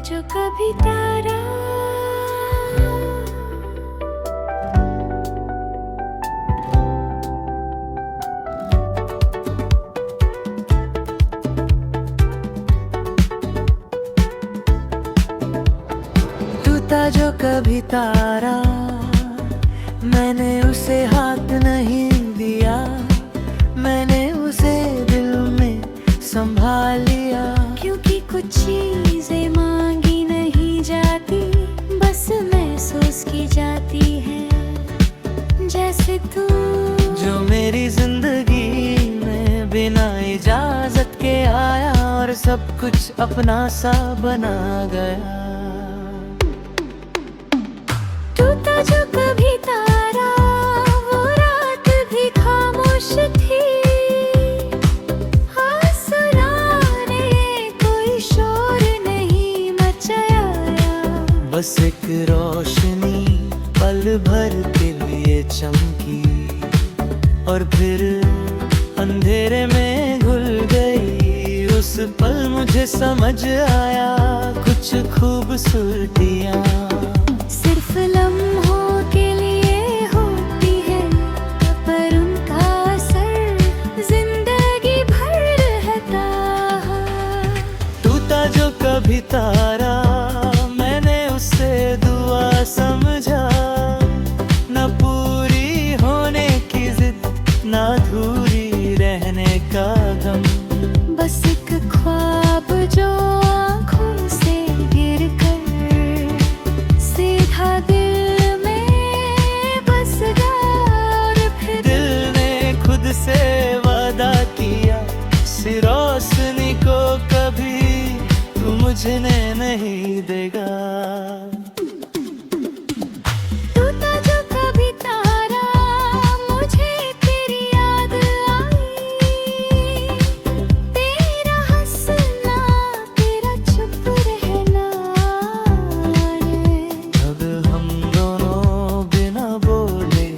जो कभी तारा तू था जो कभी तारा, मैंने उसे हाथ नहीं दिया, मैंने उसे दिल में संभाल लिया। क्योंकि कुछ चीजें मांगी नहीं जाती, बस महसूस की जाती है। जैसे तू जो मेरी जिंदगी में बिना इजाजत के आया और सब कुछ अपना सा बना गया। तू था जो कभी तारा, वो रात भी खामोश थी, आसमाने कोई शोर नहीं मचाया। बस एक रोशनी पल भर के लिए चमकी और फिर अंधेरे में घुल गई। उस पल मुझे समझ आया कुछ खूबसूरतियाँ सिर्फ लम्हों के लिए होती है, पर उनका असर जिंदगी भर रहता है। तू था जो कभी तारा, मैंने उसे दुआ समझा, न पूरी होने की जिद, न अधूरी रहने का गम। बस एक ख्वाब जो आँखों से गिर कर सीधा दिल में बस गया। और फिर दिल ने खुद से वादा किया, इस रोशनी को कभी तू मुझे नहीं देगा। तू था जो कभी तारा, मुझे तेरी याद आई, तेरा हंसना, तेरा चुप रहना। जब हम दोनों बिना बोले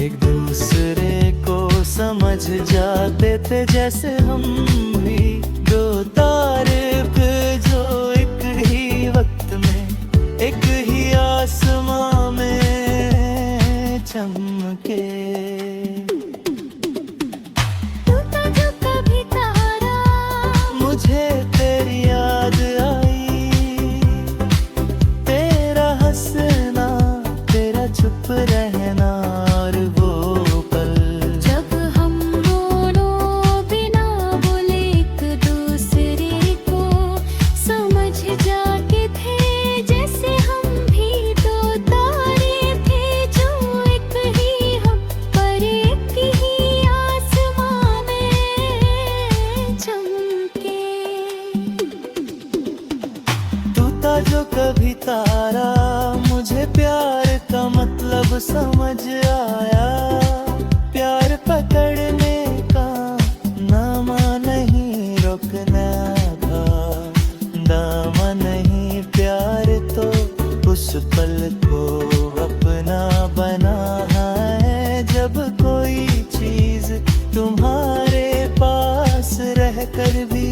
एक दूसरे को समझ जाते थे, जैसे हम भी दो तारे पे जो एक ही वक्त में एक ही आसमां में चमके। तू था जो कभी तारा, मुझे तेरी याद आई, तेरा हंसना, तेरा चुप रहना। और वो पल जब हम दोनों बिना बोले एक दूसरे को समझ जाते थे, जैसे हम भी दो तारे थे जो एक ही हम पर एक ही आसमां में चमके। तू था जो कभी तारा, मुझे प्यार का मतलब समझ आया। प्यार पकड़ने का नाम नहीं, रोकना था दामा नहीं। प्यार तो उस पल को अपना बना है, जब कोई चीज तुम्हारे पास रहकर भी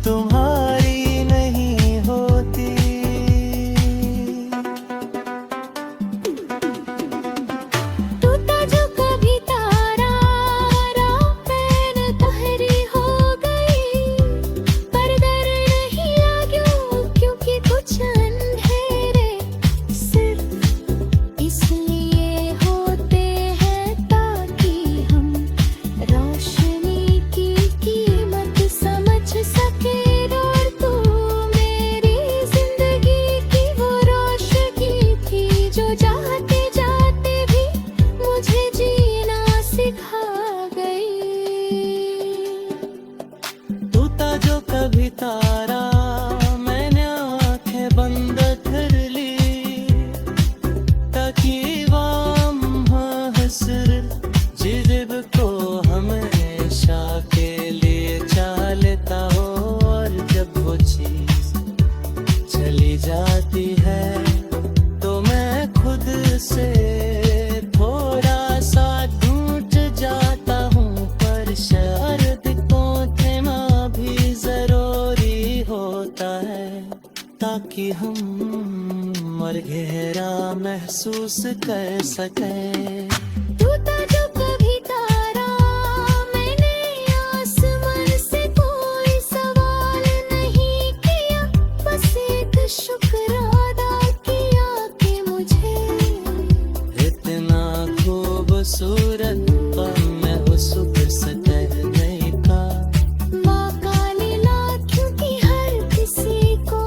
तुम्हारी नहीं होती। तू था जो कभी तारा, रात तहरी हो गई, पर डर नहीं लगा क्योंकि कुछ अंधेरे सिर्फ इसलिए होते हैं ताकि हम रोशनी की कीमत समझ सके। और तू मेरी जिंदगी की वो रोशनी थी जो जाते जाते भी मुझे जीना सिखा गई। तू था जो कभी तारा, मैंने आंखें बंद कर ली ताकि वाम हसरत जिद को हमेशा के लिए चाह लेता हो। और जब वो चीज चली जाती है तो मैं खुद से थोड़ा सा टूट जाता हूँ, पर शायद को भी जरूरी होता है। ताकि हम और गहरा महसूस कर सके। टूटा जो कभी तारा, मैंने आसमान से कोई सवाल नहीं किया, बस एक शुक्र अदा किया कि मुझे इतना खूबसूरत पल मैं उस कहने का। माँ काली लाखों की हर किसी को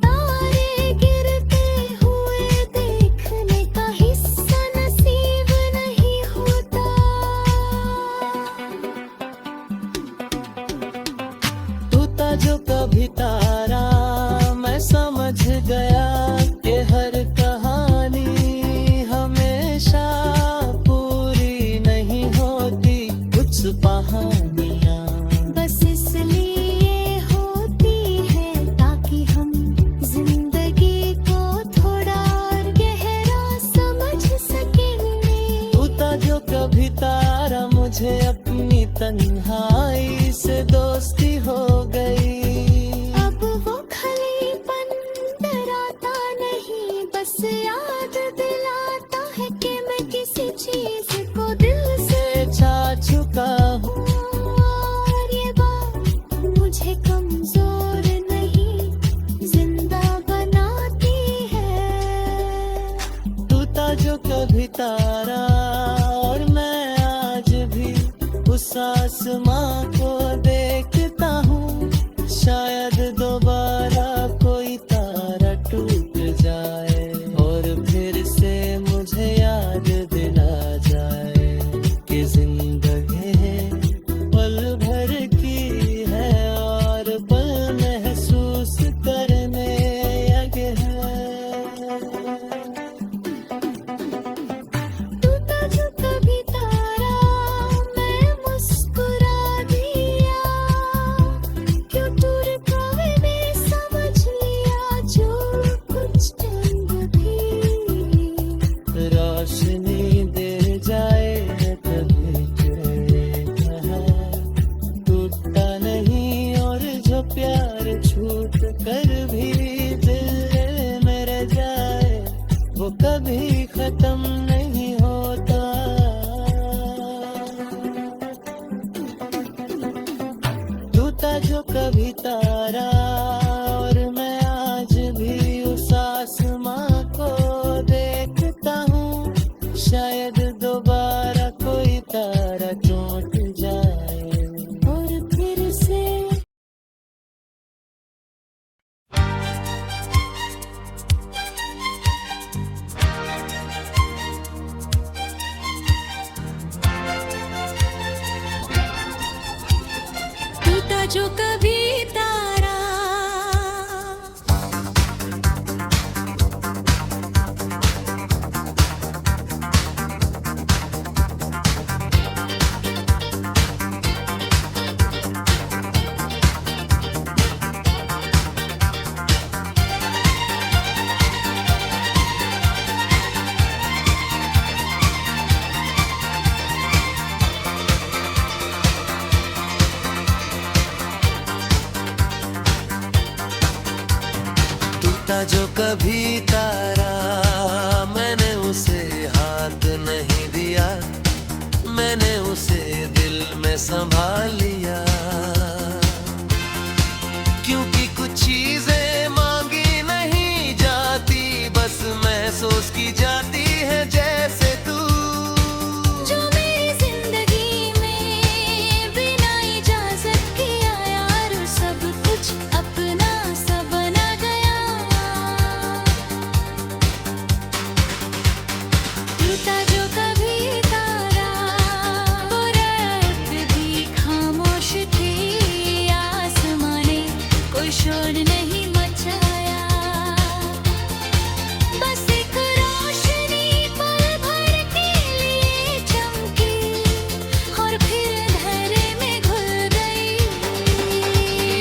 तारे गिरते हुए देखने का हिस्सा नसीब नहीं होता। टूटा जो कभी तारा, मैं समझ गया कि हर कहानी हमेशा पूरी नहीं होती। कुछ कहानियाँ बस इसलिए होती है ताकि हम जिंदगी को थोड़ा और गहरा समझ सकें। टूटा जो कभी तारा, मुझे अपनी तन्हाई से दोस्ती हो गई। अब वो खलीपन डराता नहीं, बस याद दिलाता है कि मैं किसी चीज को दिल से छा चुका हूँ। और ये बात मुझे कमजोर नहीं जिंदा बनाती है। टूटा जो कभी तारा, और मैं आज भी उस आसमां को देखता हूँ। शायद दोबारा कोई तारा टूट जाए और फिर से मुझे याद दिला जाए कि जिंदगी पल भर की है और पल महसूस करने योग्य है। टूटा जो कभी तारा, मैं मुस्कुरा दिया, क्यों टूट गए मैं समझ लिया जो कुछ चंद भी रोशनी दे जाए तभी है। टूटा नहीं और जो प्यार छूट कर भी दिल में रह जाए, वो कभी खत्म नहीं होता। टूटा जो कभी तारा, और मैं आज भी उस आसमां को देखता हूँ। शायद दोबारा कोई तारा टूट जाए और फिर से टूटा जो कभी तारा। टूटा जो कभी तारा, मैंने उसे हाथ नहीं दिया, मैंने उसे दिल में संभाल लिया। क्योंकि कुछ चीजें मांगी नहीं जाती, बस महसूस की जाती है। जैसे तू जो मेरी जिंदगी में बिना इजाजत के आया और सब कुछ अपना सा बना गया। टूटा जो कभी तारा, वो रात भी खामोश थी, आसमां ने कोई शोर नहीं मचाया। बस एक रोशनी पल भर के लिए चमकी और फिर अंधेरे में घुल गई।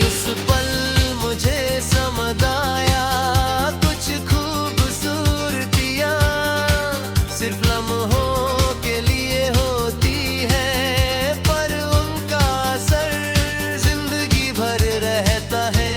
इस पल मुझे समझ आया, कुछ खूबसूरतियाँ सिर्फ लम्हों के लिए होती है, पर उनका असर जिंदगी भर रहता है।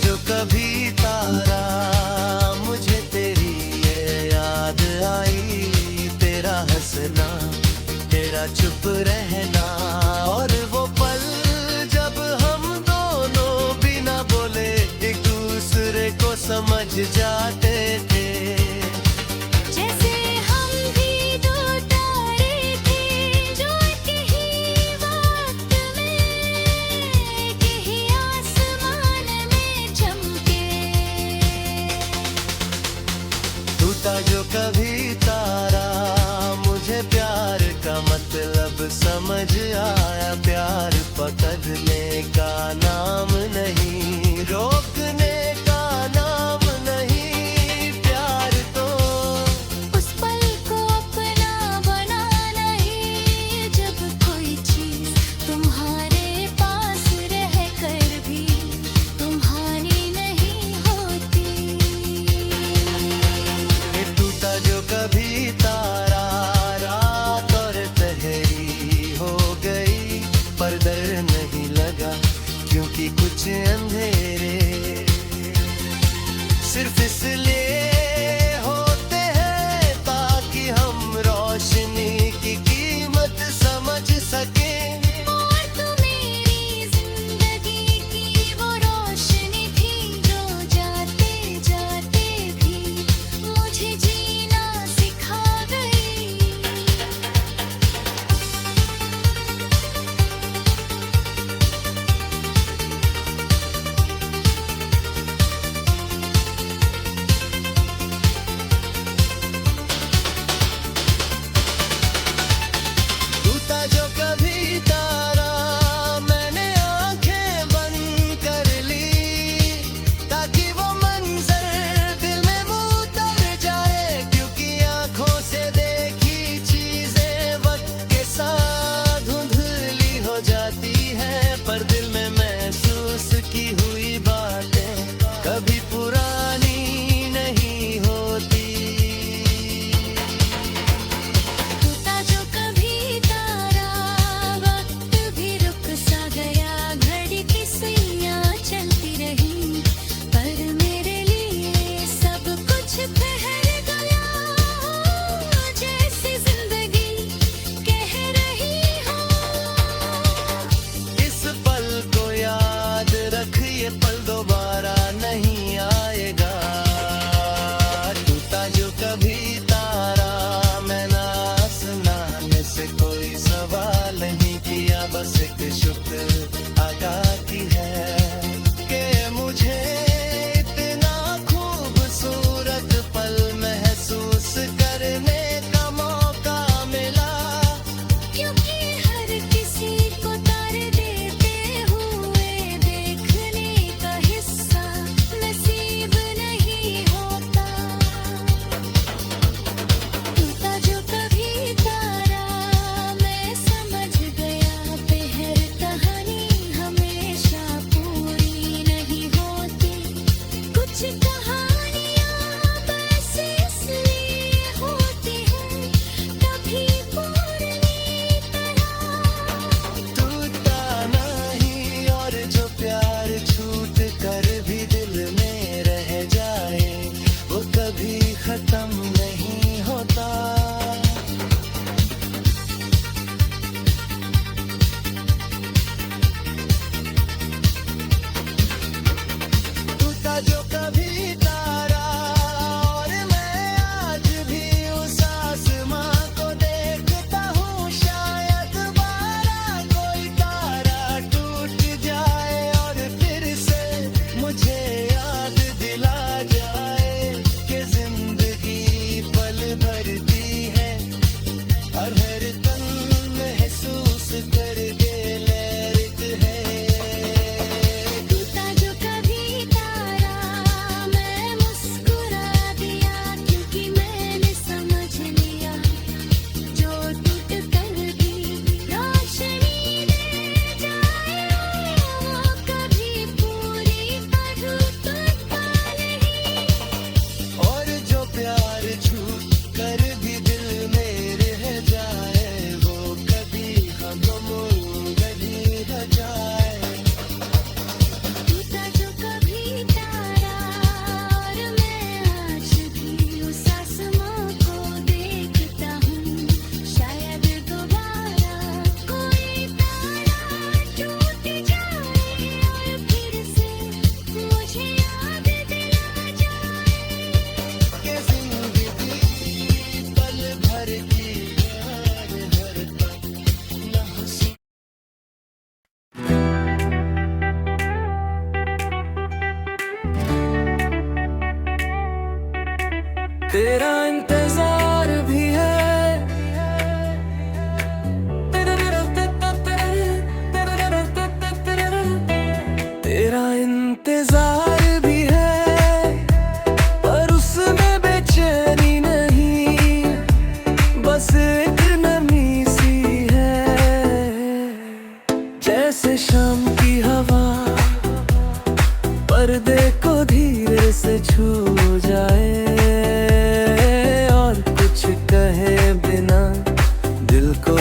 जो कभी तारा मुझे तेरी ये याद आई, तेरा हंसना तेरा चुप रहना और वो पल जब हम दोनों बिना बोले एक दूसरे को समझ जाते थे। जैसे हम भी दो तारे थे जो एक ही वक्त में एक ही आसमान में चमके। टूटा जो कभी तारा मुझे प्यार का मतलब समझ आया, प्यार पकड़ने का नाम नहीं, रोकने का नाम नहीं,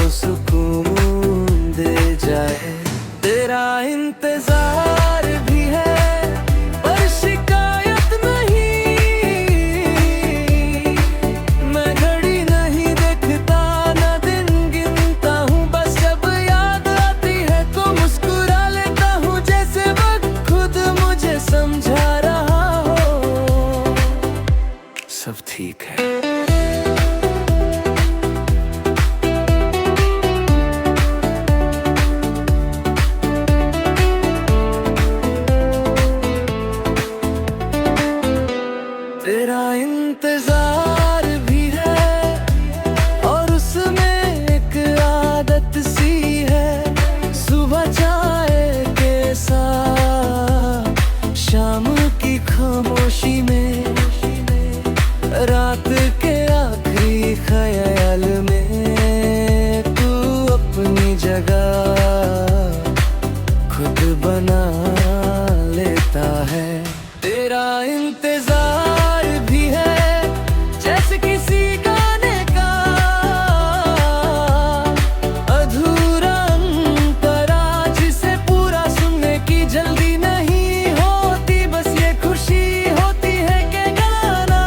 सुकून दे जाए। तेरा इंतजार भी है पर शिकायत नहीं। मैं घड़ी नहीं देखता ना दिन गिनता हूँ, बस जब याद आती है तो मुस्कुरा लेता हूँ, जैसे वक्त खुद मुझे समझा रहा हो सब ठीक है। तेरा इंतजार भी है और उसमें एक आदत सी है, सुबह चाय के साथ शाम की खामोशी में, रात के आखिरी ख्याल में तू अपनी जगह खुद बना लेता है। तेरा इंतजार भी है जैसे किसी गाने का अधूरा अंतरा, जिसे पूरा सुनने की जल्दी नहीं होती, बस ये खुशी होती है कि गाना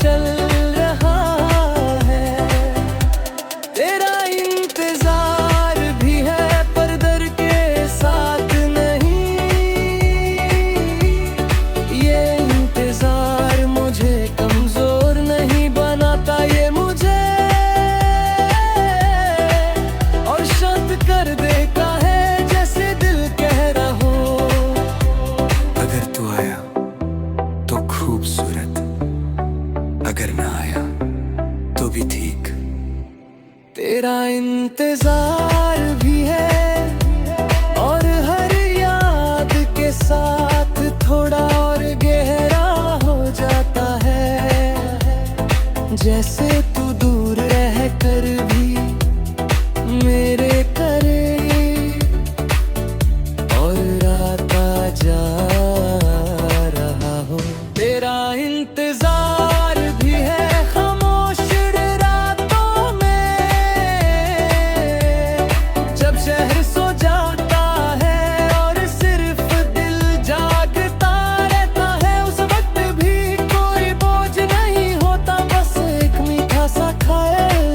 चल रहा है। तेरा इंतजार भी है पर डर के साथ नहीं, ये इंतजार मुझे कमजोर नहीं बनाता, ये मुझे और शांत कर देता है, जैसे दिल कह रहा हो अगर तू आया तो खूबसूरत, अगर ना आया तो भी ठीक। तेरा इंतजार भी है और हर याद के साथ थोड़ा और गहरा हो जाता है, जैसे तू दूर रह कर भी मेरे करीब और आता जा रहा हो। तेरा इंतजार भी है खामोश रातों में, जब शहर सो जाता है और सिर्फ दिल जागता रहता है, उस वक्त भी कोई बोझ नहीं होता, बस एक मीठा सा ख्याल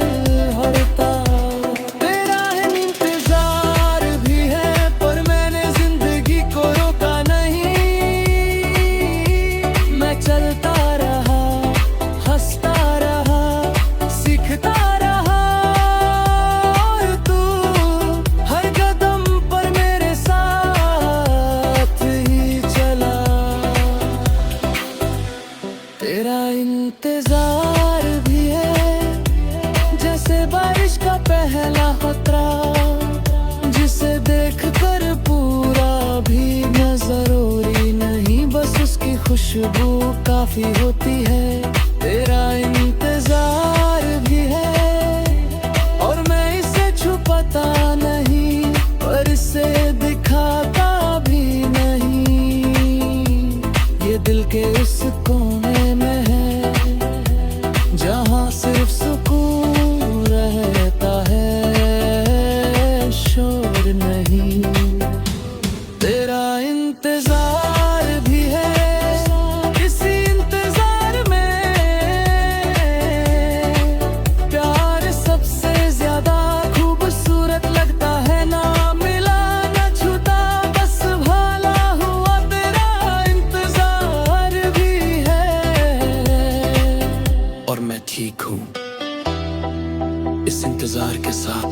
होता। तेरा इंतजार भी है पर मैंने जिंदगी को रोका नहीं, मैं चलता रहा, हंसता रहा, सीखता रहा और तू हर कदम पर मेरे साथ ही चला। तेरा इंतजार भी है जैसे बारिश का पहला खतरा, जिसे देख कर पूरा भीगना जरूरी नहीं, बस उसकी खुशबू काफी होती है। तेरा इंतजार भी है और मैं इसे छुपाता नहीं पर इसे दिखाता भी नहीं, ये दिल के उस कोने में है जहाँ सिर्फ सुकून रहता है, शोर नहीं। तेरा इंतजार भी है इसी इंतजार में प्यार सबसे ज्यादा खूबसूरत लगता है, ना मिला ना छूटा बस भाला हुआ। तेरा इंतजार भी है और मैं ठीक हूँ इस इंतजार के साथ,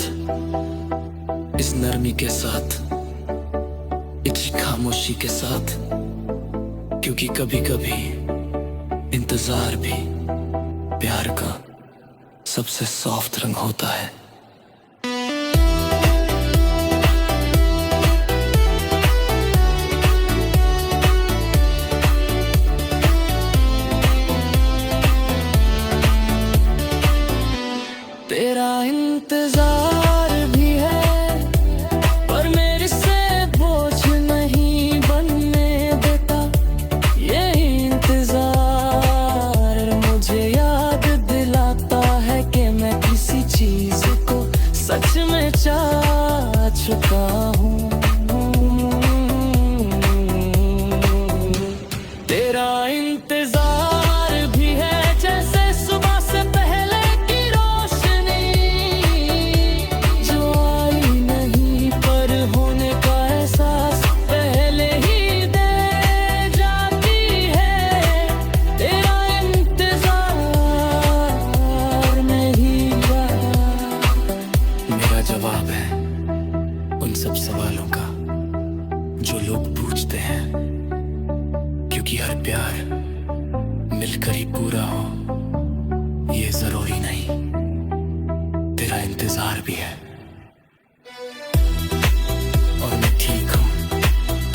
इस नरमी के साथ, इस खामोशी के साथ, क्योंकि कभी कभी इंतजार भी प्यार का सबसे सॉफ्ट रंग होता है। तेरा इंतजार भी है पर मेरे से बोझ नहीं बनने देता, ये इंतजार मुझे याद दिलाता है कि मैं किसी चीज को सच जा चुका हूँ। तेरा इंतजार भी है जैसे सुबह से पहले की रोशनी, जो आई नहीं पर होने का एहसास पहले ही दे जाती है। तेरा इंतजार नहीं रहा। मेरा जवाब है उन सब सवालों का जो लोग पूछते हैं, क्योंकि हर प्यार मिलकर ही पूरा हो ये जरूरी नहीं। तेरा इंतजार भी है और मैं ठीक हूँ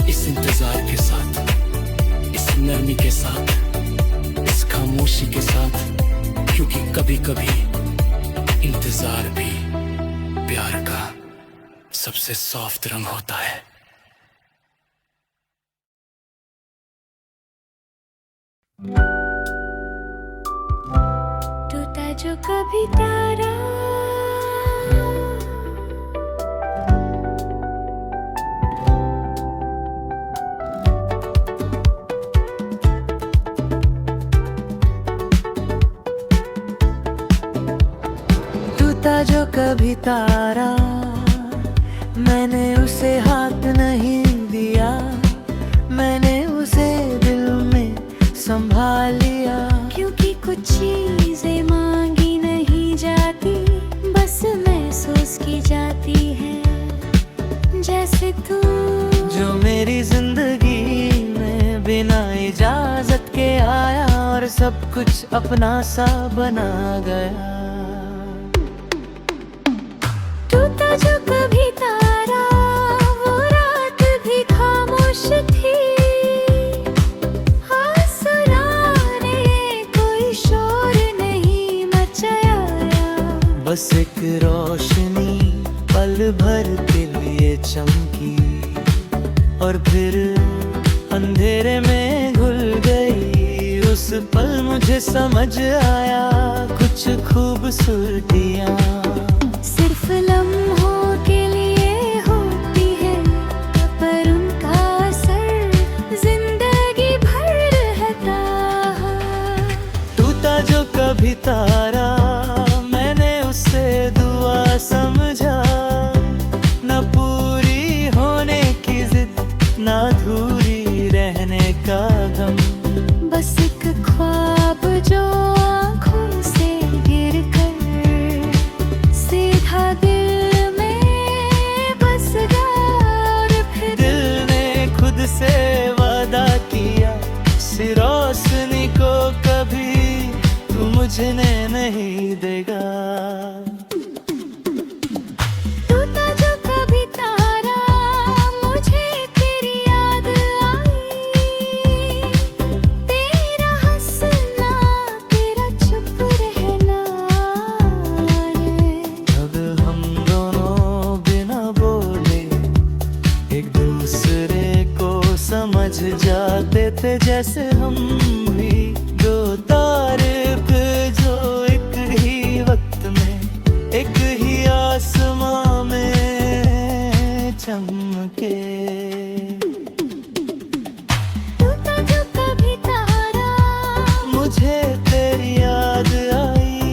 इस इंतजार के साथ, इस नरमी के साथ, इस खामोशी के साथ, क्योंकि कभी कभी इंतजार भी प्यार का सबसे सॉफ्ट रंग होता है। टूटा जो कभी तारा, टूटा जो कभी तारा, मैंने उसे हाथ नहीं दिया, मैंने उसे दिल में संभाल लिया। क्योंकि कुछ चीजें मांगी नहीं जाती, बस महसूस की जाती है। जैसे तू जो मेरी जिंदगी में बिना इजाजत के आया और सब कुछ अपना सा बना गया। टूटा जो कभी तारा, वो रात भी खामोश थी। आसमाने कोई शोर नहीं मचाया, बस एक रोशनी पल भर के लिए चमकी और फिर अंधेरे में घुल गई। उस पल मुझे समझ आया कुछ खूबसूरतियाँ सिर्फ लम्हों के लिए होती है, पर उनका असर जिंदगी भर रहता है। टूटा जो कभी तारा, मैंने उसे दुआ समझा, न पूरी होने की जिद, न अधूरी रहने का गम। बस एक ख्वाब जो आँखों से गिर कर सीधा दिल में बस गया। और फिर दिल ने खुद से वादा किया, इस रोशनी को कभी तू मुझने नहीं देगा। टूटा जो कभी तारा, मुझे तेरी याद आई। तेरा हंसना, तेरा चुप रहना रे। अब हम दोनों बिना बोले एक दूसरे को समझ जाते थे, जैसे हम भी दो तारे थे जो एक ही वक्त में एक ही आसमां में चमके। टूटा जो कभी तारा, मुझे तेरी याद आई,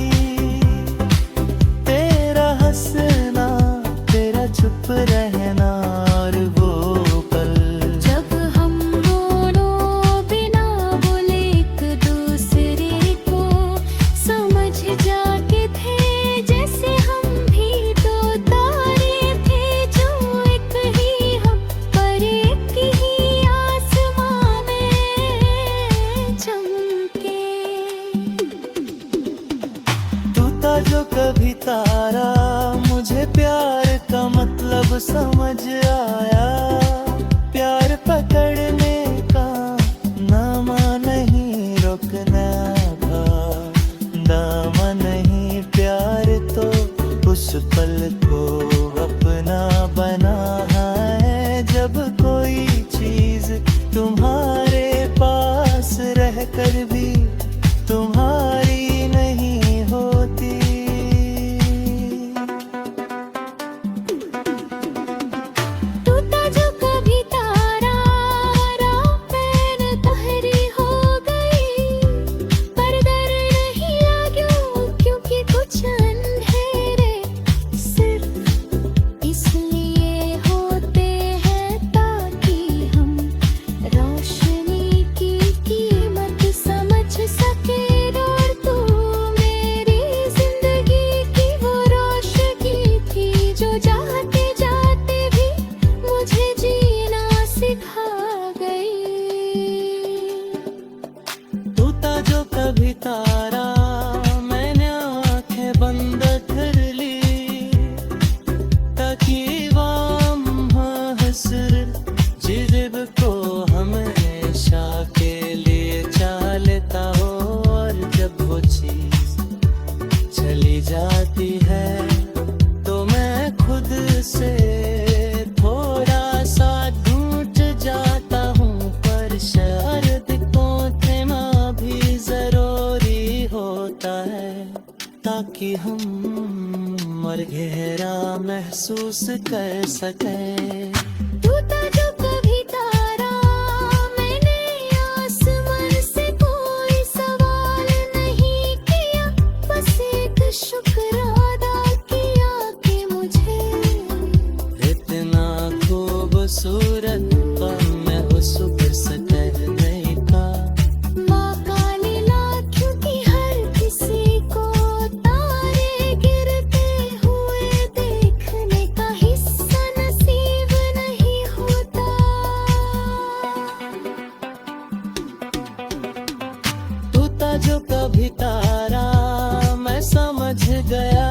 तेरा हंसना, तेरा चुप रहना और वो पल जब हम दोनों बिना बोले एक दूसरे को समझ जाते थे, जैसे हम भी दो तारे थे जो एक ही हम पर एक ही आसमां में चमके। टूटा जो कभी तारा, मुझे प्यार का मतलब समझ आया। प्यार पकड़ने का नाम नहीं, रोकना था दाम नहीं। प्यार तो उस पल को अपना बना है, जब कोई चीज तुम्हारे पास रहकर भी तुम्हारी नहीं होती। जाते जाते भी मुझे जीना सिखा गई। तू था जो कभी तारा, मैंने आंखें बंद कर ली, ताकि वाम हसरत जिद को हमेशा के लिए चाह लेता हो। और जब वो चीज चली जाती है तो मैं खुद से थोड़ा सा ढूंढ जाता हूँ, पर शायद पहुंचना भी जरूरी होता है, ताकि हम और गहरा महसूस कर सकें। तू था जो कभी तारा, मैंने आसमान से कोई सवाल नहीं किया, बस एक शुक्र अदा किया कि मुझे इतना खूबसूरत पल में उस कहने का मौका मिला, क्योंकि हर किसी को तारे गिरते हुए देखने का हिस्सा नसीब नहीं होता। तू था जो कभी तारा, मैं समझ गया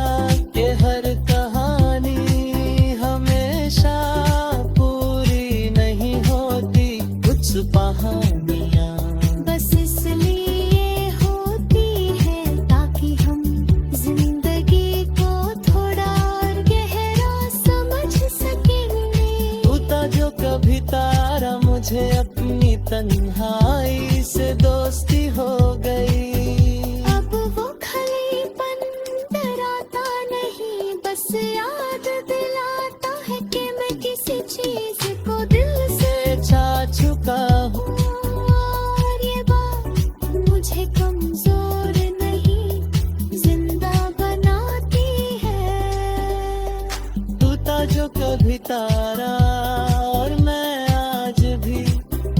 कि हर कहानी हमेशा पूरी नहीं होती। कुछ कहानियाँ बस इसलिए होती है ताकि हम जिंदगी को थोड़ा और गहरा समझ सकेंगे। तू था जो कभी तारा, मुझे अपनी तन्हाई से दोस्ती हो गई। अब वो खलीपन डराता नहीं, बस याद दिलाता है कि मैं किसी चीज को दिल से चाह चुका हूँ, और ये बात मुझे कमजोर नहीं जिंदा बनाती है। तू था जो कभी तारा, और मैं आज भी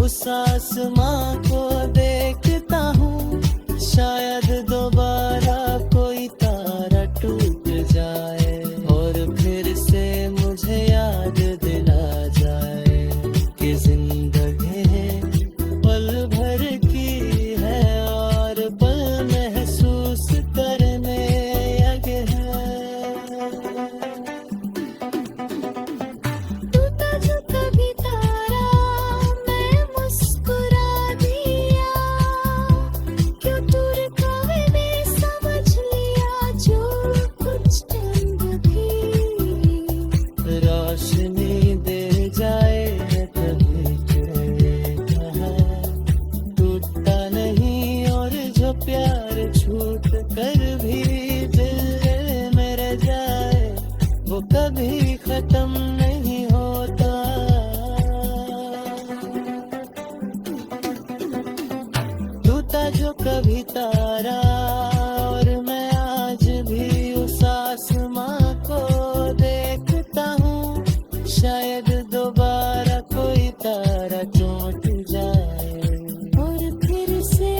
उस आसमां को देखता हूँ। शायद दोबारा कोई तारा टूट जाए और फिर से मुझे याद दिला जाए कि जिंदगी पल भर की है और पल महसूस करने लगे हैं। तू था जो कभी तारा, मैं मुस्कुरा दिया, क्यों तू रुकावे में समझ लिया जो कुछ चंद भी रोशनी दे जाए तभी चलेगा है, टूटता नहीं। और जो प्यार छूट कर भी दिल में रह जाए, वो कभी खत्म नहीं होता। तू था जो कभी तारा, और मैं आज भी उस आसमां को देखता हूँ। शायद दोबारा कोई तारा टूट जाए और फिर से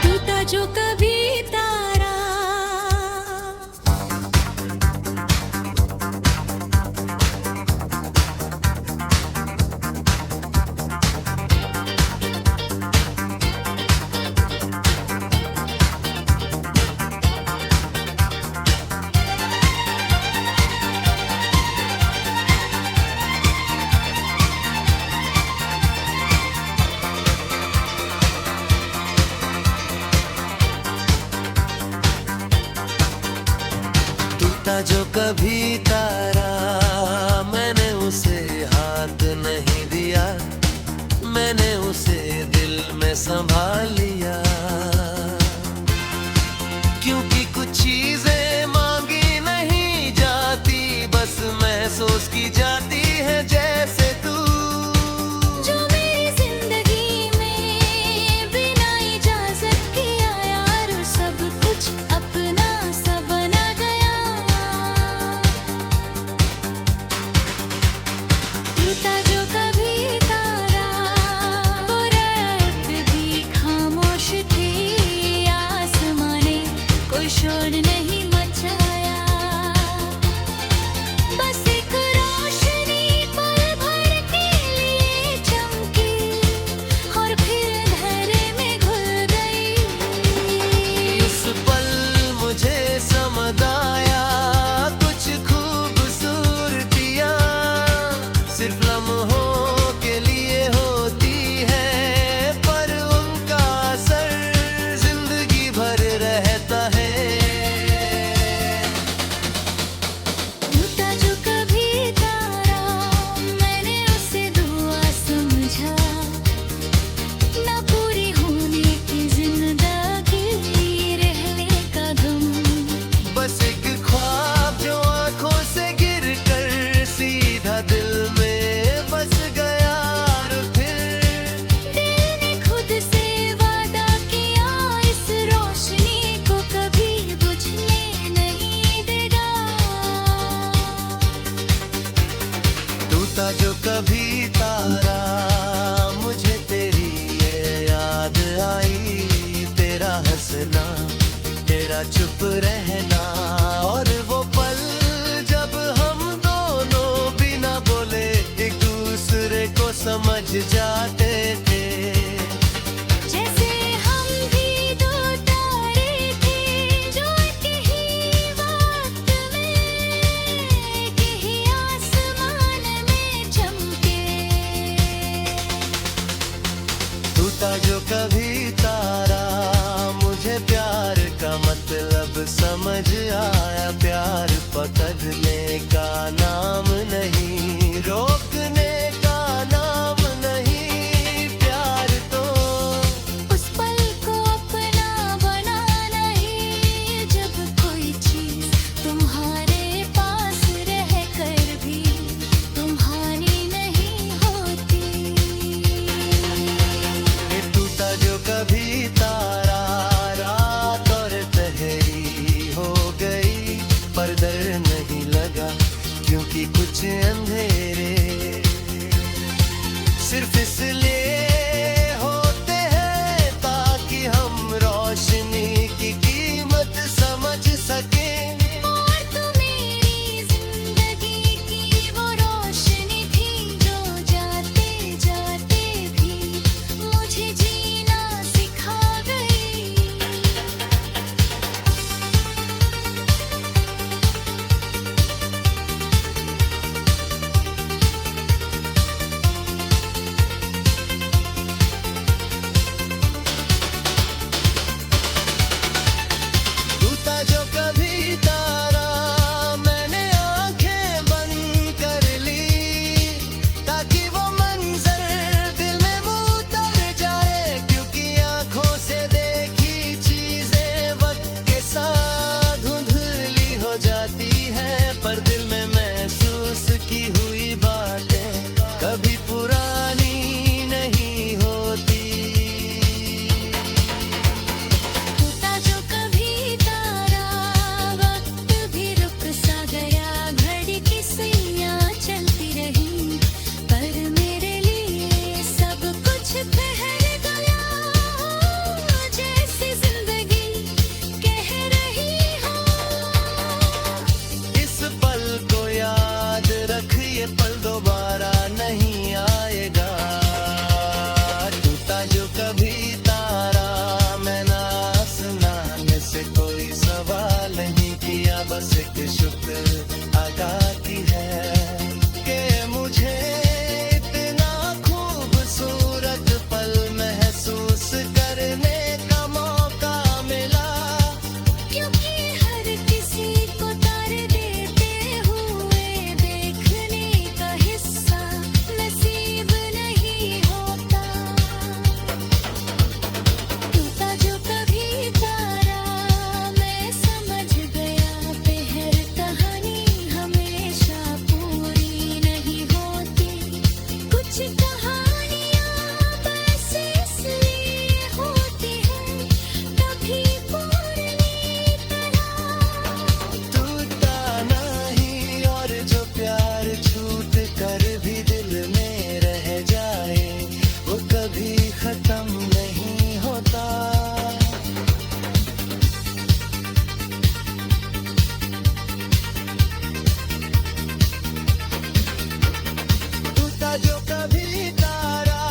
टूटा जो कभी तारा। टूटा जो कभी तारा, मैंने उसे हाथ नहीं दिया, मैंने उसे दिल में संभाल लिया। क्योंकि कुछ चीजें मांगी नहीं जाती, बस महसूस की जाती है जैसे तू जो मेरी जिंदगी में बिना इजाजत के आया और सब कुछ अपना सा बना गया। टूटा सिर्फ लम्हों के लिए होती है, पर उनका असर जिंदगी भर रहता है। टूटा जो कभी तारा मैंने उसे दुआ समझा, ना पूरी होने की जिंदगी रहने का गम। बस एक ख्वाब जो आंखों से गिर कर सीधा दिल में बस गया, और फिर दिल ने खुद से वादा किया इस रोशनी को कभी बुझने नहीं देगा। टूटा जो कभी तारा, मुझे तेरी ये याद आई, तेरा हंसना, तेरा चुप रहना, और वो पल जब हम दोनों बिना बोले एक दूसरे को समझ जाते थे। जैसे हम भी दो तारे थे जो एक ही वक्त में एक ही आसमान में चमके। टूटा जो कभी तारा, मुझे प्यार का मतलब समझ आया। प्यार पकड़ने का नाम नहीं, रोकने का नाम नहीं, प्यार तो उस पल को अपना बनाना ही, जब कोई चीज तुम्हारे पास रह कर भी तुम्हारी नहीं होती। ये टूटा जो कभी तारा, रात और तहरी हो गई, पर डर नहीं लगा क्योंकि कुछ अंधेरे सिर्फ इसलिए होते हैं ताकि हम रोशनी की कीमत समझ सकें। और तू मेरी जिंदगी की वो रोशनी थी जो जाते जाते भी मुझे जीना सिखा गई। टूटा जो कभी तारा, मैंने आंखें बंद कर ली ताकि वो मंजर दिल में मुँह उतर जाए, क्योंकि आंखों से देखी चीजें वक्त के साथ धुंधली हो जाती है, पर दिल में महसूस की हुई बातें कभी पुरानी नहीं होती। टूटा जो कभी तारा, वक्त भी रुक सा गया, घड़ी की सुइयां चलती रही, पर मेरे लिए सब कुछ ठहर गया। जैसी जिंदगी कह रही हो, इस पल को याद रख, ये पल दोबारा नहीं आएगा। टूटा जो कभी तारा, मैंने आसमान से कोई सवाल नहीं किया, बस एक शुक्र अदा की है कि मुझे इतना खूबसूरत पल महसूस करने का मौका मिला। क्योंकि हर किसी को तारे देते हुए देखने का हिस्सा नसीब नहीं होता। टूटा जो कभी तारा, मैं समझ गया पहर कहानी हमेशा पूरी नहीं होती। कुछ कहानियाँ बस इसलिए होती हैं कभी पूरी तरह। टूटा नहीं, और जो प्यार छूट कर भी दिल में रह जाए, वो कभी खत्म नहीं होता। टूटा जो कभी तारा,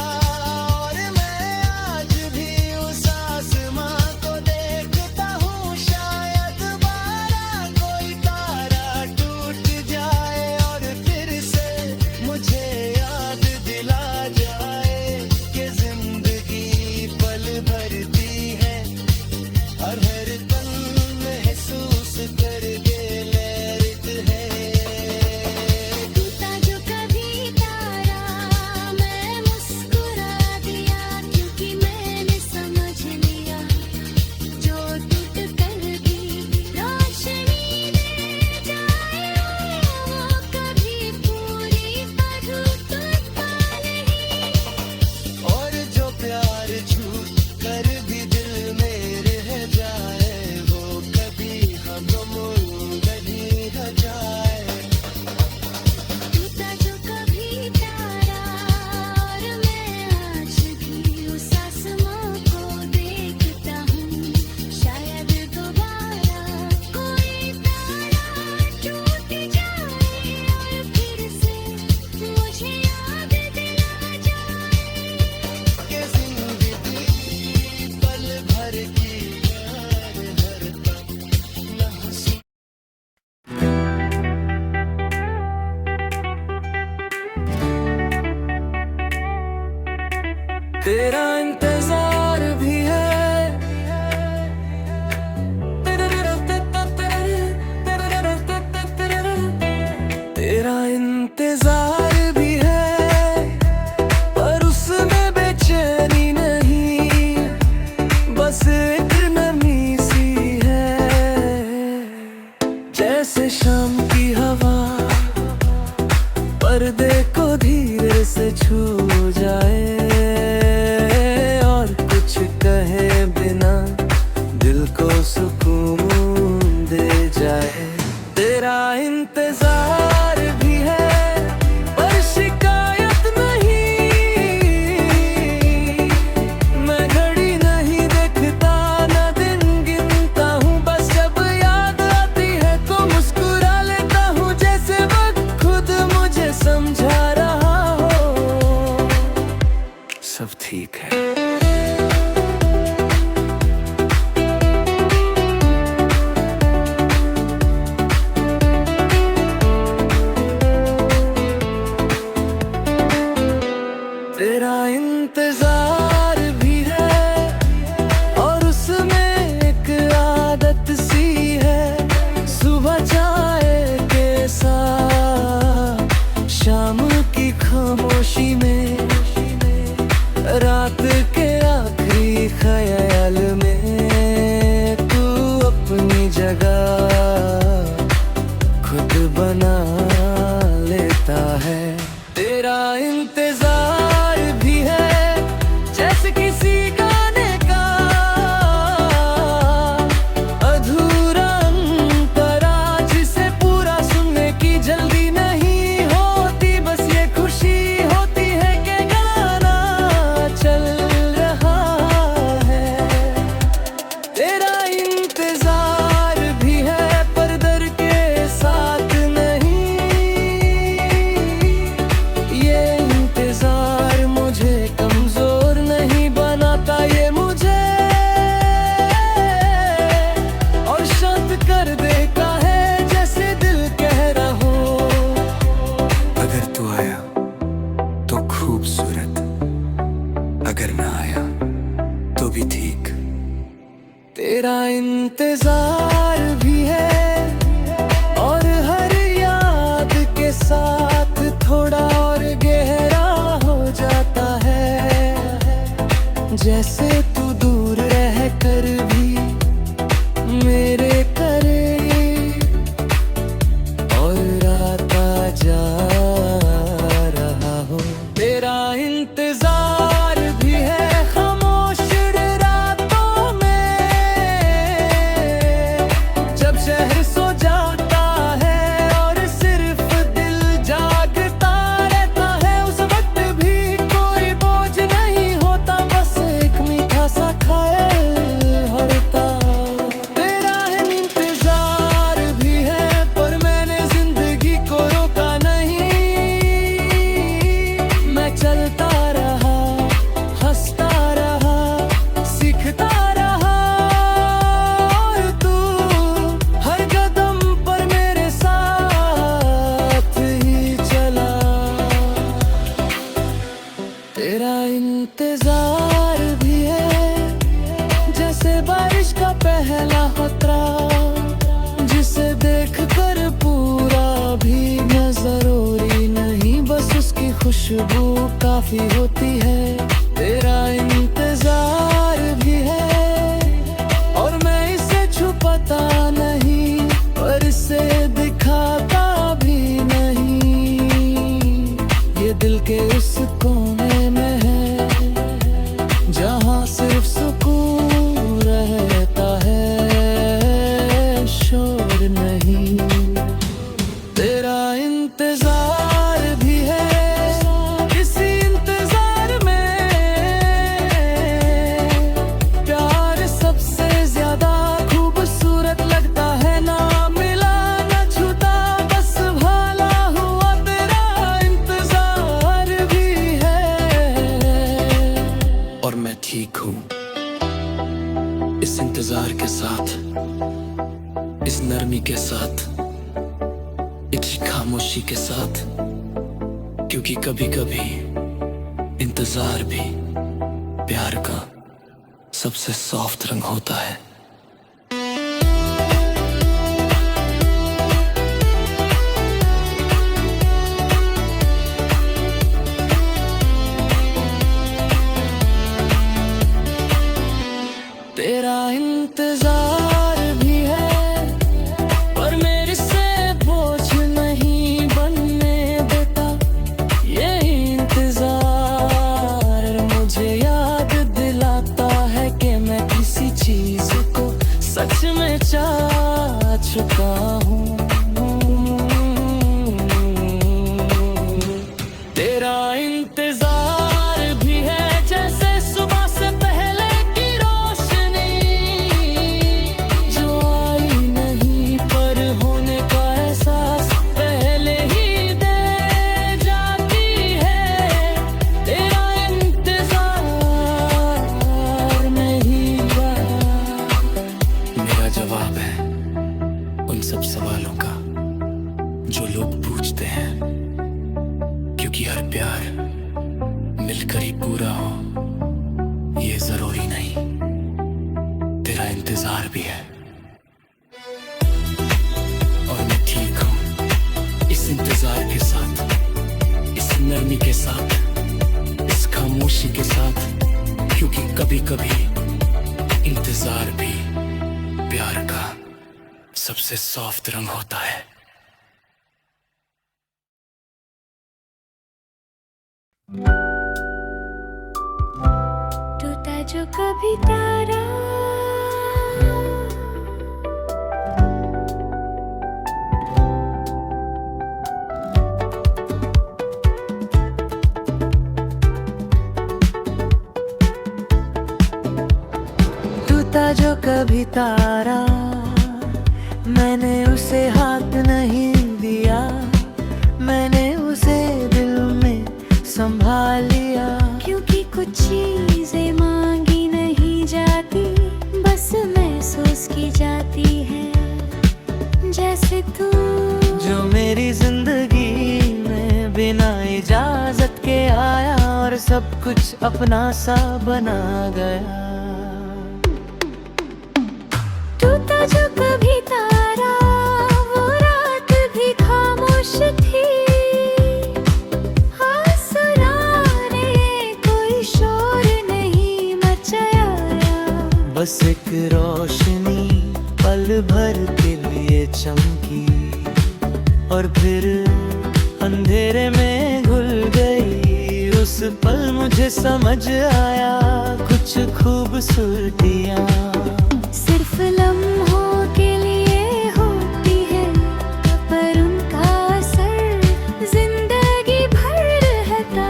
और मैं आज भी उस आसमां को देखता हूँ, शायद दोबारा कोई तारा टूट जाए और फिर से मुझे तेरा इंतजार भी है, तेरा इंतजार भी है, पर उसमें बेचैनी नहीं, बस एक नमी सी है। जैसे शाम की हवा पर्दे को धीरे से छू जाए, और कुछ कहे बिना दिल को सुकून दे जाए। तेरा इंतजार भी है, पर शिकायत नहीं, मैं घड़ी नहीं देखता, ना दिन गिनता हूँ, बस जब याद आती है तो मुस्कुरा लेता हूँ, जैसे वक्त खुद मुझे समझा रहा हो सब ठीक है। तेरा इंतजार भी है, और उसमें एक आदत सी है, सुबह चाय के साथ, शाम की खामोशी में, रात के आखिरी ख्याल में, तू अपनी जगह खुद बना लेता है। तेरा इंतजार भी है, जैसे किसी गाने का अधूरा अंतरा, जिसे पूरा सुनने की जल्दी नहीं होती, बस ये खुशी होती है कि गाना चल रहा है। तेरा इंतजार भी है, पर डर के साथ नहीं, ये इंतजार मुझे कमजोर नहीं बनाता, ये मुझे और शांत कर देता है, जैसे दिल कह रहा हो। अगर तू आया तो खूबसूरत, अगर ना आया तो भी ठीक। तेरा इंतजार भी है, और हर याद के साथ थोड़ा और गहरा हो जाता है, जैसे तू दूर रह कर भी मेरे करीब, और आता जा रहा हो। तेरा इंतजार भी है, खामोश रातों में, जब शहर सो जाता है और सिर्फ दिल जागता रहता है, उस वक्त भी कोई बोझ नहीं होता, बस एक मीठा सा ख्याल होता। तेरा इंतजार भी है, पर मैंने जिंदगी को रोका नहीं, मैं चलता रहा, हंसता रहा, सीखता रहा, और तू हर कदम पर मेरे साथ ही चला। तेरा इंतजार भी है, जैसे बारिश का पहला खतरा, जिसे देख कर पूरा भीगना जरूरी नहीं, बस उसकी खुशबू काफी होती है। तेरा इंतजार भी है, और मैं इसे छुपाता नहीं, पर इसे दिखाता भी नहीं, ये दिल के उस कोने में है, जहाँ सिर्फ सुकून रहता है, शोर नहीं। तेरा इंतजार भी है, इसी इंतजार में प्यार सबसे ज्यादा खूबसूरत लगता है, ना मिला ना छूटा, बस भाला हुआ। तेरा इंतजार भी है, और मैं ठीक हूँ इस इंतजार के साथ, इस नरमी के साथ, इस खामोशी के साथ, क्योंकि कभी कभी इंतजार भी प्यार का सबसे सॉफ्ट रंग होता है। तेरा इंतजार भी है पर मेरे से बोझ नहीं बनने देता। ये इंतजार मुझे याद दिलाता है कि मैं किसी चीज को सच में चाह चुका हूँ। तेरा इंतजार भी है जैसे सुबह से पहले की रोशनी जो आई नहीं पर होने का एहसास पहले ही दे जाती है। तेरा इंतजार नहीं मेरा जवाब है उन सब सवालों का जो लोग पूछते हैं, क्योंकि हर प्यार मिलकर ही पूरा हो ये जरूरी नहीं। तेरा इंतजार भी है और मैं ठीक हूँ इस इंतजार के साथ, इस नरमी के साथ, इस खामोशी के साथ, क्योंकि कभी कभी इंतजार भी प्यार का सबसे सॉफ्ट रंग होता है। टूटा जो कभी तारा टूटा जो कभी तारा मैंने उसे हाथ नहीं दिया, मैंने उसे दिल में संभाल लिया। क्योंकि कुछ चीजें मांगी नहीं जाती बस महसूस की जाती है। जैसे तू जो मेरी जिंदगी में बिना इजाजत के आया और सब कुछ अपना सा बना गया। टूटा जो कभी तारा वो रात भी खामोश थी। आसमाने कोई शोर नहीं मचाया, बस एक रोशनी पल भर के लिए चमकी और फिर अंधेरे में घुल गई। उस पल मुझे समझ आया कुछ खूबसूरतियाँ सिर्फ लम्हों के लिए होती है पर उनका असर जिंदगी भर रहता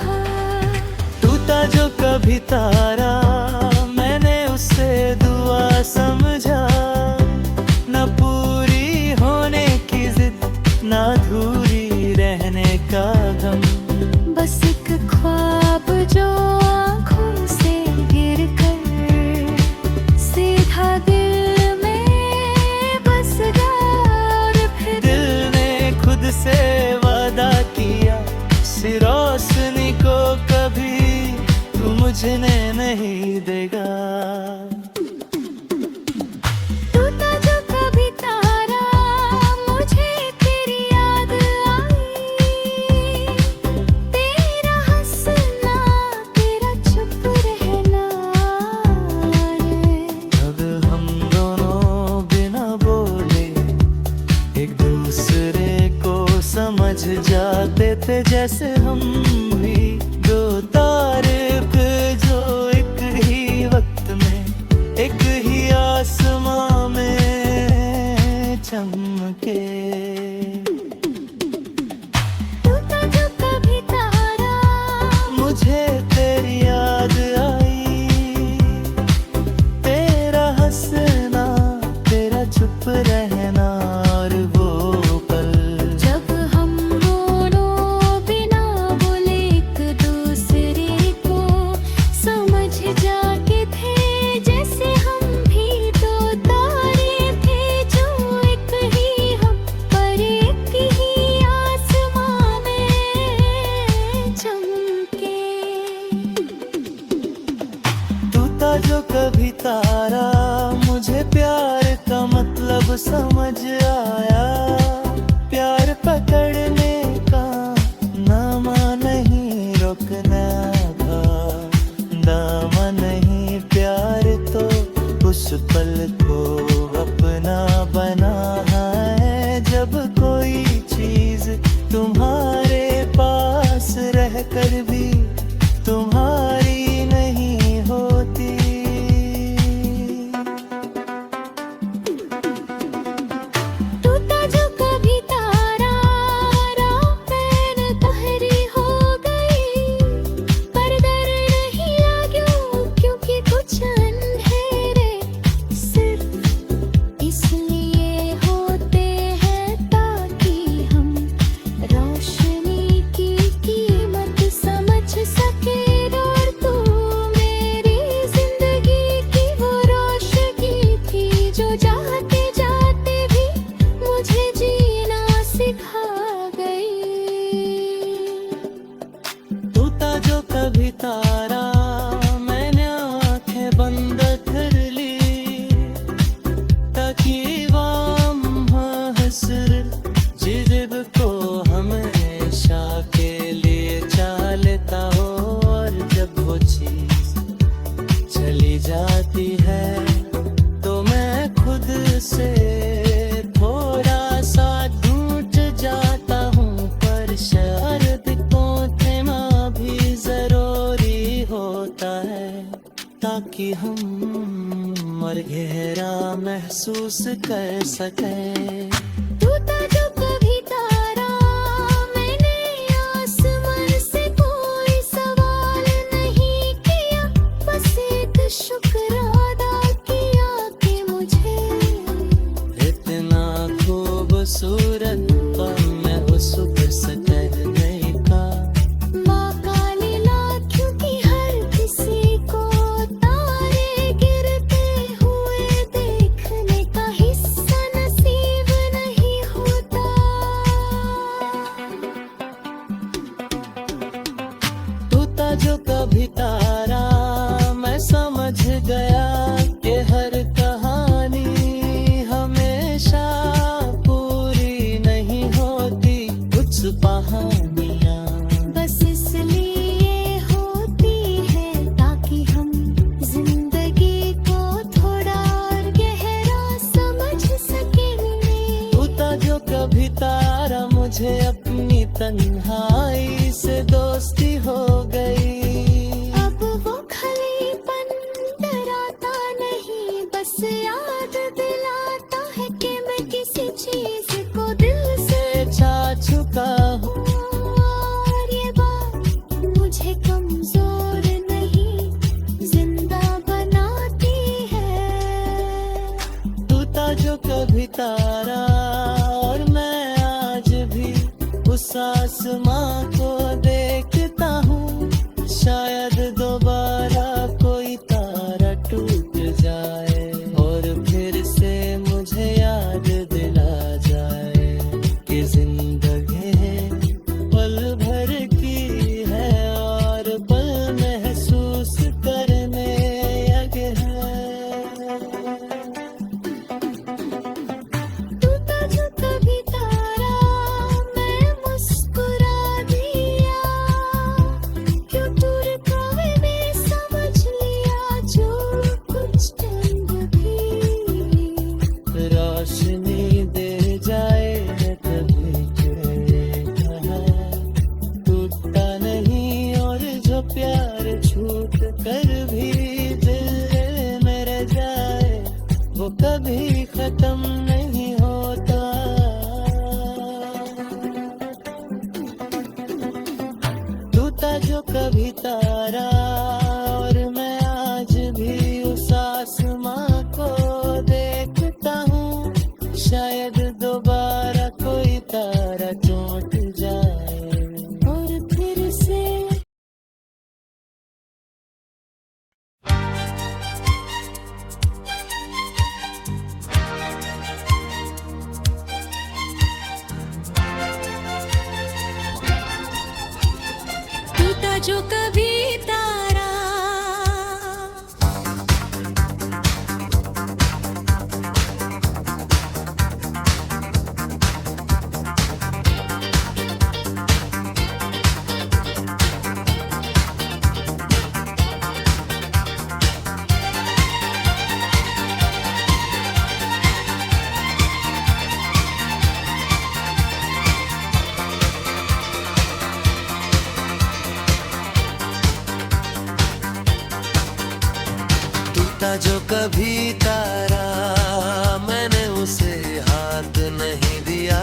है। टूटा जो कभी तारा मैंने उसे दुआ समझा, न पूरी होने की जिद न अधूरी रहने का गम। बस एक ख्वाब जो आँखों से गिर कर सीधा दिल में बस गया और फिर दिल ने खुद से वादा किया इस रोशनी को कभी तू मुझने नहीं देगा। टूटा जो कभी तारा मुझे तेरी याद आई। तेरा हंसना तेरा चुप रहना रे। अब हम दोनों बिना बोले एक दूसरे को समझ जाते थे, जैसे हम भी दो तारे पे जो एक ही वक्त में एक ही आसमां में चमके। टूटा जो कभी तारा मुझे तेरी याद आई, तेरा हंसना तेरा चुप रहना और वो पल जब हम दोनों बिना बोले कभी तारा, मुझे प्यार का मतलब समझ आया। प्यार पकड़ने का नामा नहीं, रुकना था दामा नहीं। प्यार तो उस पल को अपना बना है, जब कोई चीज तुम्हारे पास रहकर भी तुम्हारी नहीं होती। टूटा जो कभी तारा, रात तहरी हो गई, पर डर नहीं लग्यो क्योंकि कुछ अंधेरे सिर्फ इसलिए होते हैं ताकि हम रोशनी की कीमत समझ सके। और तू मेरी जिंदगी की वो रोशनी थी जो जाते जाते भी मुझे जीना सिखा गई। टूटा जो कभी तारा, मैंने आंखें बंद कर ली, ताकि वाम हसर जिद को हमेशा के लिए चालता हो। और जब वो चीज चली जाती है तो मैं खुद से थोड़ा सा टूट जाता हूँ। पर शर्त को थमा भी जरूरी होता है, ताकि हम और गहरा महसूस कर सकें। टूटा जो कभी तारा, मैंने आसमान से कोई सवाल नहीं किया, बस एक शुक्र अदा किया कि मुझे इतना खूबसूरत पल मैं उस कहने का मौका मिला। क्योंकि हर किसी को तारे गिरते हुए देखने का हिस्सा नसीब नहीं होता। टूटा जो कभी तारा, मैं समझ गया कि हर कहानी हमेशा पूरी नहीं होती। कुछ कहानियाँ बस इसलिए होती है ताकि हम जिंदगी को थोड़ा और गहरा समझ सकें। टूटा जो कभी तारा, मुझे अपनी तन्हाई से दोस्ती हो गई। अब वो खलीपन डराता नहीं, बस याद दिलाता है कि मैं किसी चीज को दिल से चा चुका हूँ। और ये बात मुझे कमजोर नहीं, जिंदा बनाती है। टूटा जो कभी तारा, और मैं आज भी उस आसमां को देखता हूँ। शायद दोबारा कोई तारा टूट जाए और फिर से मुझे याद दिला जाए कि जिंदगी पल भर की है और पल महसूस करने योग्य है। टूटा जो कभी तारा, मैं मुस्कुरा दिया, क्यों दूर मैंने समझ लिया जो कुछ चंद भी रोशनी दे जाए तभी चलेगा। टूटता नहीं, और जो प्यार छूट कर भी दिल में रह जाए वो कभी खत्म नहीं होता। टूटा जो कभी तारा, और मैं आज भी उस आसमां को देखता हूँ। शायद दोबारा कोई तारा टूट जाए और फिर से जो कभी तारा जो कभी तारा, मैंने उसे हाथ नहीं दिया,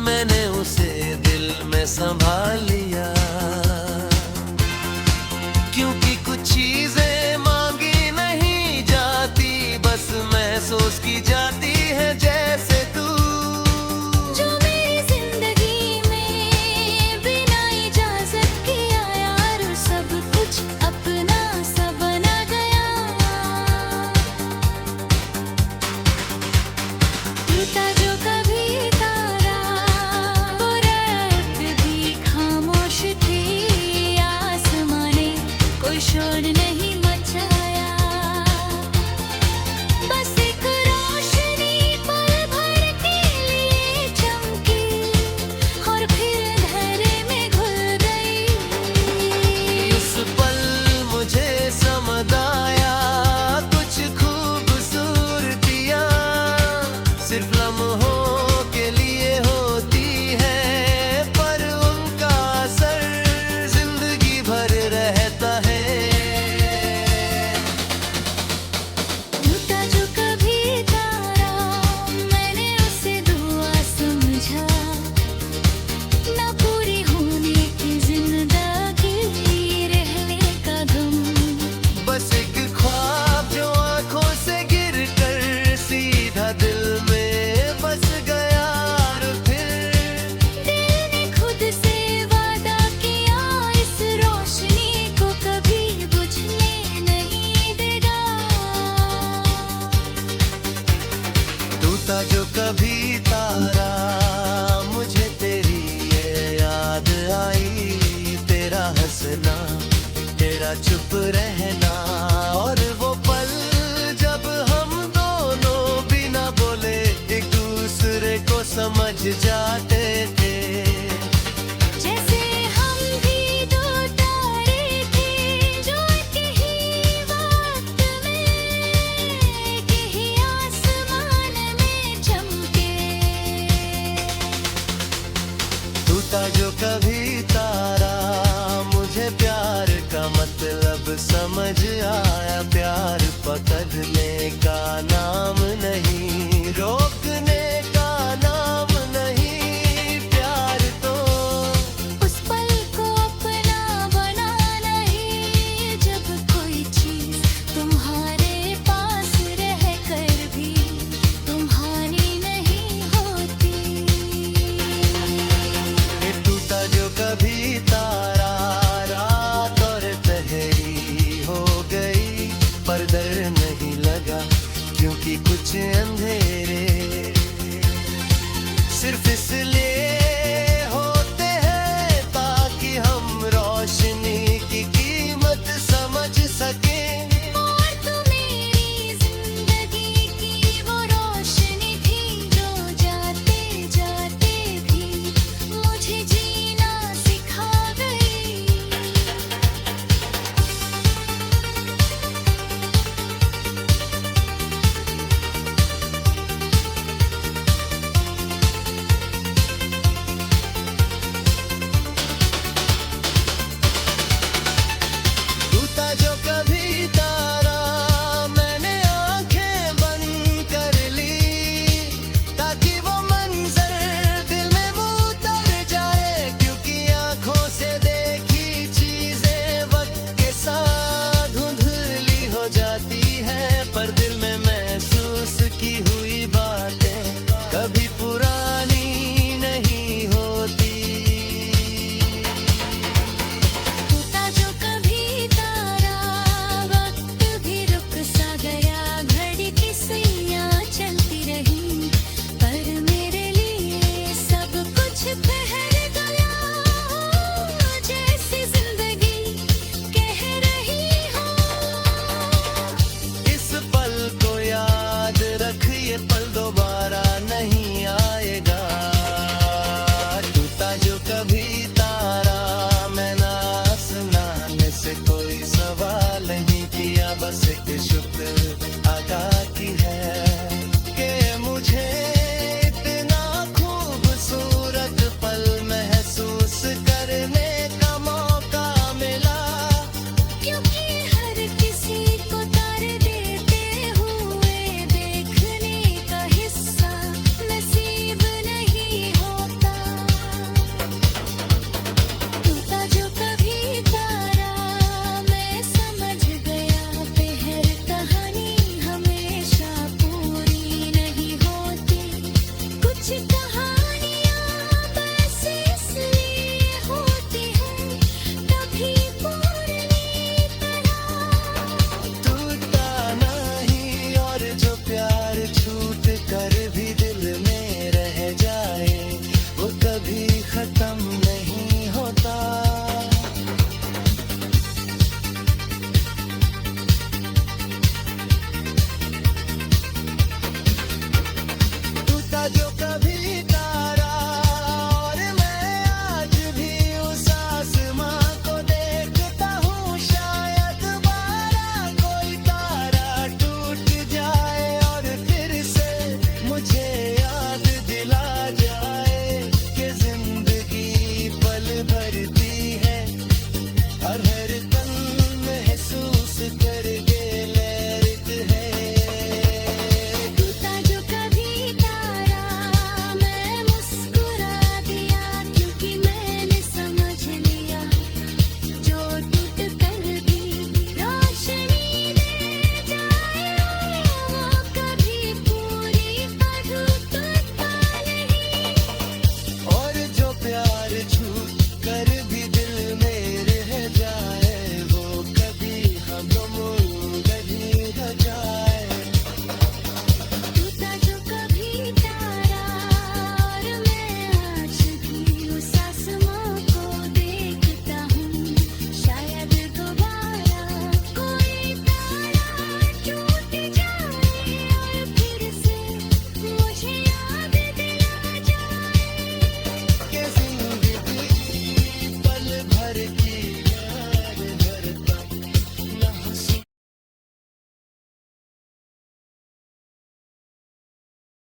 मैंने उसे दिल में संभाल लिया। क्योंकि कुछ चीजें मांगी नहीं जाती, बस महसूस की जाती है जैसे तू। जो मेरी जिंदगी में बिना इजाजत के आया और सब कुछ अपना सा बना गया। टूटा जो कभी तारा, वो रात भी खामोश थी, आसमां ने कोई शोर नहीं मचाया। बस एक रोशनी पल भर के लिए चमकी और फिर अंधेरे में घुल गई। इस पल मुझे समझ आया, कुछ खूबसूरतियाँ सिर्फ लम्हों के लिए होती है, पर उनका असर जिंदगी भर रहता है। टूटा जो कभी तारा, मैंने उसे दुआ समझा। ना पूरी होने की जिंदगी रहने का गम। बस एक ख्वाब जो आंखों से गिर कर सीधा दिल में बस गया, और फिर दिल ने खुद से वादा किया, इस रोशनी को कभी बुझने नहीं देगा। टूटा जो कभी तारा, मुझे तेरी ये याद आई, तेरा हंसना, तेरा चुप रहना, और वो पल जब हम दोनों बिना बोले एक दूसरे को समझ जाते थे। जैसे हम भी दो तारे थे, जो एक ही वक्त में एक ही आसमान में चमके। टूटा जो कभी तारा, मुझे प्यार का मतलब समझ आ